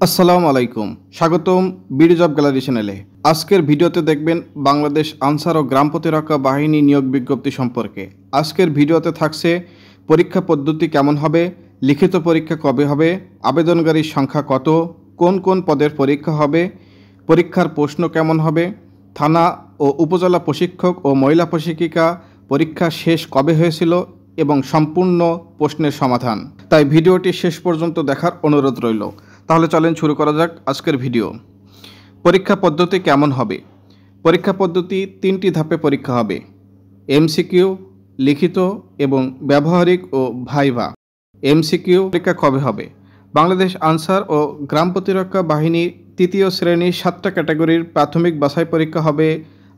আসসালামু আলাইকুম, স্বাগতম বিডি জব গ্যালারি চ্যানেলে। আজকের ভিডিওতে দেখবেন বাংলাদেশ আনসার ও গ্রাম প্রতিরক্ষা বাহিনী নিয়োগ বিজ্ঞপ্তি সম্পর্কে। আজকের ভিডিওতে থাকছে পরীক্ষা পদ্ধতি কেমন হবে, লিখিত পরীক্ষা কবে হবে, আবেদনকারীর সংখ্যা কত, কোন কোন পদের পরীক্ষা হবে, পরীক্ষার প্রশ্ন কেমন হবে, থানা ও উপজেলা প্রশিক্ষক ও মহিলা প্রশিক্ষিকা পরীক্ষা শেষ কবে হয়েছিল এবং সম্পূর্ণ প্রশ্নের সমাধান। তাই ভিডিওটি শেষ পর্যন্ত দেখার অনুরোধ রইল। তাহলে চলেন শুরু করা যাক আজকের ভিডিও। পরীক্ষা পদ্ধতি কেমন হবে? পরীক্ষা পদ্ধতি 3টি ধাপে পরীক্ষা হবে: এমসিকিউ, লিখিত এবং ব্যবহারিক ও ভাইভা। এমসিকিউ পরীক্ষা কবে হবে? বাংলাদেশ আনসার ও গ্রাম প্রতিরক্ষা বাহিনীর 3য় শ্রেণীর 7টা ক্যাটাগরির প্রাথমিক বাছাই পরীক্ষা হবে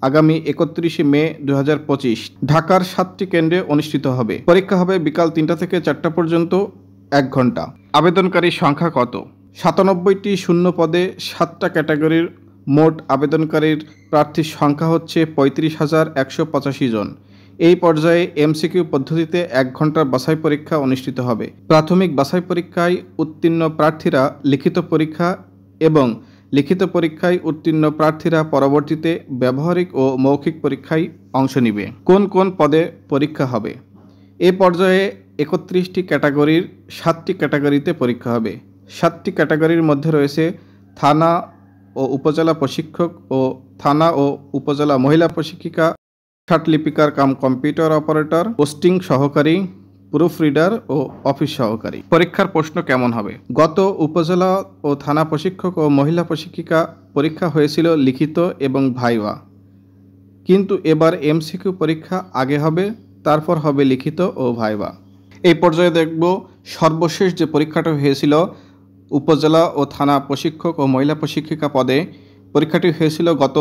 আগামী 31শে মে 2025 ঢাকার 7টি কেন্দ্রে অনুষ্ঠিত হবে। পরীক্ষা হবে বিকাল 3টা থেকে 4টা পর্যন্ত, 1 ঘন্টা। আবেদনকারীর সংখ্যা কত? 97টি শূন্য পদে 7টা ক্যাটাগরির মোট আবেদনকারীর প্রার্থীর সংখ্যা হচ্ছে 35,185 জন। এই পর্যায়ে এমসিকিউ পদ্ধতিতে 1 ঘন্টার বাছাই পরীক্ষা অনুষ্ঠিত হবে। প্রাথমিক বাছাই পরীক্ষায় উত্তীর্ণ প্রার্থীরা লিখিত পরীক্ষা এবং লিখিত পরীক্ষায় উত্তীর্ণ প্রার্থীরা পরবর্তীতে ব্যবহারিক ও মৌখিক পরীক্ষায় অংশ নেবে। কোন কোন পদে পরীক্ষা হবে? এ পর্যায়ে 31টি ক্যাটাগরির 7টি ক্যাটাগরিতে পরীক্ষা হবে। 7টি ক্যাটাগরির মধ্যে রয়েছে থানা ও উপজেলা প্রশিক্ষক ও থানা ও উপজেলা মহিলা প্রশিক্ষিকা, লিপিকার কাম কম্পিউটার অপারেটর, পোস্টিং সহকারী, প্রুফ রিডার ও অফিস সহকারী। পরীক্ষার প্রশ্ন কেমন হবে? গত উপজেলা ও থানা প্রশিক্ষক ও মহিলা প্রশিক্ষিকা পরীক্ষা হয়েছিল লিখিত এবং ভাইভা, কিন্তু এবার এমসিকিউ পরীক্ষা আগে হবে, তারপর হবে লিখিত ও ভাইভা। এই পর্যায়ে দেখব সর্বশেষ যে পরীক্ষাটা হয়েছিল উপজেলা ও থানা প্রশিক্ষক ও মহিলা প্রশিক্ষিকা পদে। পরীক্ষাটি হয়েছিল গত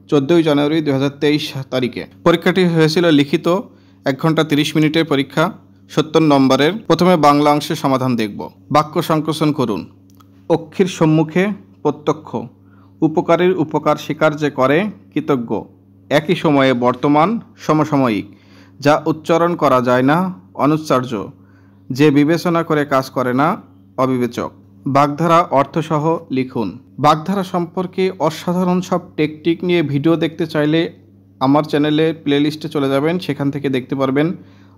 14 জানুয়ারি 2023 তারিখে। পরীক্ষাটি হয়েছিল লিখিত, 1 ঘন্টা 30 মিনিটের পরীক্ষা, 70 নম্বরের। প্রথমে বাংলা অংশের সমাধান দেখব। বাক্য সংকোচন করুন। অক্ষির সম্মুখে প্রত্যক্ষ, উপকারীর উপকার স্বীকার যে করে কৃতজ্ঞ, একই সময়ে বর্তমান সমসাময়িক, যা উচ্চারণ করা যায় না অনুচ্চার্য, যে বিবেচনা করে কাজ করে না অবিবেচক। বাগধারা অর্থসহ লিখুন। বাগধারা সম্পর্কে অসাধারণ সব টেকনিক নিয়ে ভিডিও দেখতে চাইলে আমার চ্যানেলে প্লেলিস্টে চলে যাবেন, সেখান থেকে দেখতে পারবেন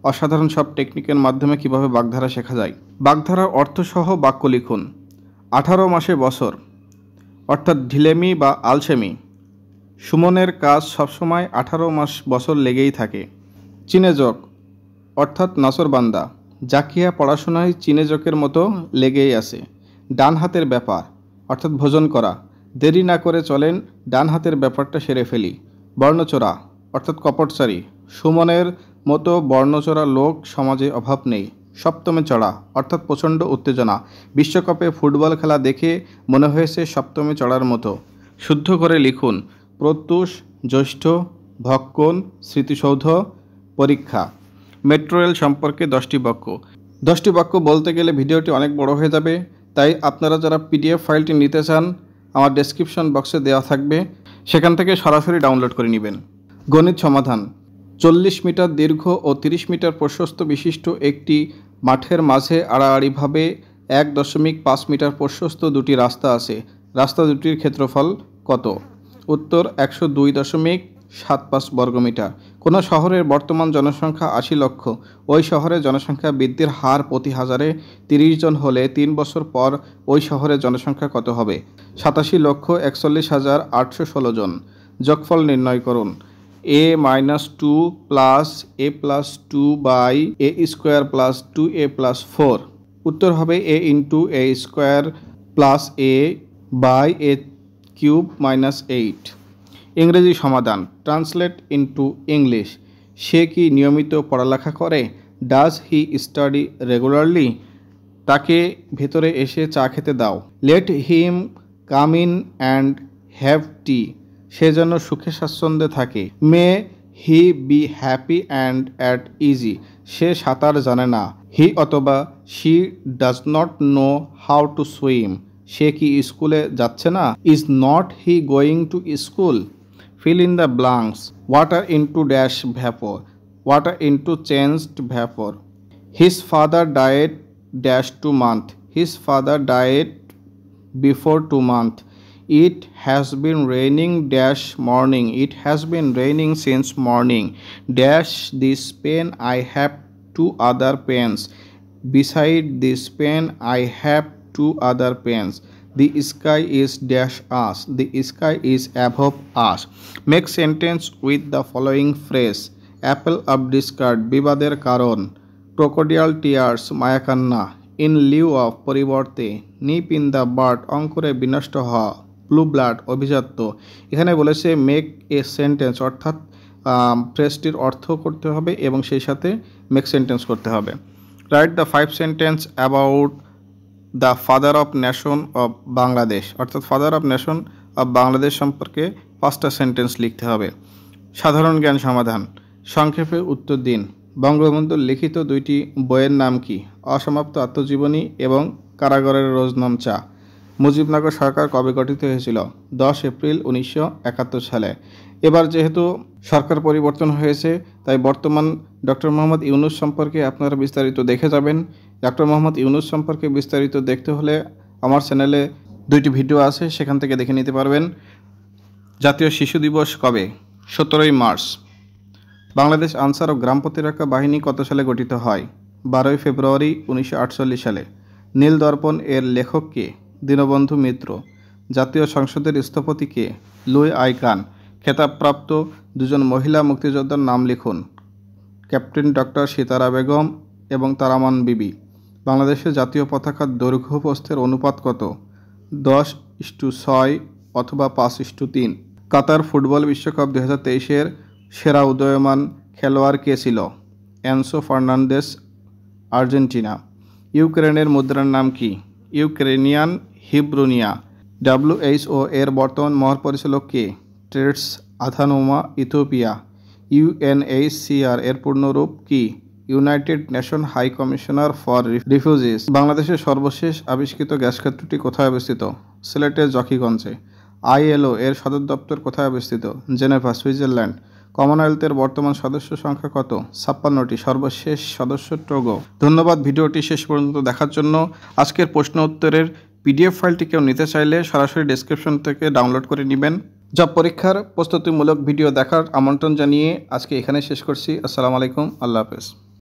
অসাধারণ সব টেকনিকের মাধ্যমে কিভাবে বাগধারা শেখা যায়। বাগধারার অর্থসহ বাক্য লিখুন। 18 মাসে বছর অর্থাৎ ঢিলেমি বা আলসেমি। সুমনের কাজ সবসময় 18 মাস বছর লেগেই থাকে। চিনেজক অর্থাৎ নাসরবান্দা। জাকিয়া পড়াশোনায় চিনেজকের মতো লেগেই আছে। ডান হাতের ব্যাপার অর্থাৎ ভোজন করা। দেরি না করে চলেন, ডান হাতের ব্যাপারটা সেরে ফেলি। বর্ণচোরা অর্থাৎ কপটচারী। সুমনের মতো বর্ণচোরা লোক সমাজে অভাব নেই। সপ্তমে চড়া অর্থাৎ প্রচণ্ড উত্তেজনা। বিশ্বকাপে ফুটবল খেলা দেখে মনে হয়েছে সপ্তমে চড়ার মতো। শুদ্ধ করে লিখুন। প্রত্যুষ, জ্যৈষ্ঠ, ভক্ষণ, স্মৃতিসৌধ, পরীক্ষা। মেট্রো রেল সম্পর্কে 10টি বাক্য। 10টি বাক্য বলতে গেলে ভিডিওটি অনেক বড় হয়ে যাবে, তাই আপনারা যারা পিডিএফ ফাইলটি নিতে চান আমার ডেসক্রিপশন বক্সে দেওয়া থাকবে, সেখান থেকে সরাসরি ডাউনলোড করে নেবেন। গণিত সমাধান। 40 মিটার দীর্ঘ ও 30 মিটার প্রশস্ত বিশিষ্ট একটি মাঠের মাঝে আড়াআড়িভাবে 1.5 মিটার প্রশস্ত দুটি রাস্তা আছে। রাস্তা দুটির ক্ষেত্রফল কত? উত্তর 102.75 বর্গমিটার। কোনো শহরের বর্তমান জনসংখ্যা 80 লক্ষ। ওই শহরে জনসংখ্যা বৃদ্ধির হার প্রতি হাজারে 30 জন হলে 3 বছর পর ওই শহরের জনসংখ্যা কত হবে? 87,41,816 জন। যোগফল নির্ণয় করুন। a-2 plus a plus 2 by a square plus 2a plus 4। উত্তর হবে a into a square plus a by a cube minus 8। ইংরেজি সমাধান। Translate into English. সে কি নিয়মিত পড়ালেখা করে? Does he study regularly? তাকে ভেতরে এসে চা খেতে দাও। Let him come in and have tea. সে যেন সুখে স্বাচ্ছন্দ্যে থাকে। May he be happy and at ease. সে সাঁতার জানে না। হি অথবা she does not know how to swim. সে কি স্কুলে যাচ্ছে না? Is not he going to school? Fill in the blanks. Water into dash vapor. Water into changed vapor. His father died dash to month. His father died before 2 months. It has been raining dash morning. It has been raining since morning. Dash this pen I have 2 other pens. Beside this pen I have 2 other pens. The sky is dash us. The sky is above us. Make sentence with the following phrase. Apple of discard বিবাদের কারণ, crocodile tears মায়াকান্না, in lieu of পরিবর্তে, nip in the bud অঙ্কুরে বিনষ্ট হওয়া, blue blood অভিজাত্য। এখানে বলেছে make a sentence, অর্থাৎ ফ্রেজটির অর্থ করতে হবে এবং সেই সাথে মেক সেন্টেন্স করতে হবে। Write the 5 sentence about the father of nation of Bangladesh, অর্থাৎ father of nation of Bangladesh সম্পর্কে 5টা সেন্টেন্স লিখতে হবে। সাধারণ জ্ঞান সমাধান, সংক্ষেপে উত্তর দিন। বঙ্গবন্ধুর লিখিত 2টি বইয়ের নাম কি? অসমাপ্ত আত্মজীবনী এবং কারাগারের রোজনাম চা। মুজিবনগর সরকার কবে গঠিত হয়েছিল? 10 এপ্রিল 1971 সালে। এবার যেহেতু সরকার পরিবর্তন হয়েছে, তাই বর্তমান ডক্টর মোহাম্মদ ইউনূস সম্পর্কে আপনারা বিস্তারিত দেখে যাবেন। ডক্টর মোহাম্মদ ইউনূস সম্পর্কে বিস্তারিত দেখতে হলে আমার চ্যানেলে 2টি ভিডিও আছে, সেখান থেকে দেখে নিতে পারবেন। জাতীয় শিশু দিবস কবে? 17ই মার্চ। বাংলাদেশ আনসার ও গ্রাম প্রতিরক্ষা বাহিনী কত সালে গঠিত হয়? 12ই ফেব্রুয়ারি 1948 সালে। নীল দর্পণ এর লেখক কে? দীনবন্ধু মিত্র। জাতীয় সংসদের স্থপতি কে? Luis icon. খেতাবপ্রাপ্ত 2জন মহিলা মুক্তিযোদ্ধার নাম লিখুন। ক্যাপ্টেন ডক্টর সিতারা বেগম এবং তারামান বিবি। বাংলাদেশের জাতীয় পতাকার দৈর্ঘ্য প্রস্থের অনুপাত কত? 10:6 অথবা 5:3। কাতার ফুটবল বিশ্বকাপ 2023-এর সেরা উদীয়মান খেলোয়াড় কে ছিল? এনসো ফার্নান্দেস, আর্জেন্টিনা। ইউক্রেনের মুদ্রার নাম কি? ইউক্রেনিয়ান হিব্রুনিয়া। WHO এর বর্তমান মহাপরিচালক কে? Tedros Adhanom Ethiopia. UNHCR এর পূর্ণরূপ কি? United Nation High Commissioner for Refugees. বাংলাদেশের সর্বশেষ আবিষ্কৃত গ্যাস ক্ষেত্রটি কোথায় অবস্থিত? সিলেটের জকিগঞ্জে। ILO এর সদর দপ্তর কোথায় অবস্থিত? Geneva, Switzerland. কমনওয়েলথের বর্তমান সদস্য সংখ্যা কত? 56টি। সর্বশেষ সদস্য টোগো। ধন্যবাদ ভিডিওটি শেষ পর্যন্ত দেখার জন্য। আজকের প্রশ্ন উত্তরের PDF ফাইলটি কেউ নিতে চাইলে সরাসরি ডেসক্রিপশন থেকে ডাউনলোড করে নেবেন। জব পরীক্ষার প্রস্তুতিমূলক ভিডিও দেখার আমন্ত্রণ জানিয়ে আজকে এখানে শেষ করছি। আসসালামু আলাইকুম, আল্লাহ হাফেজ।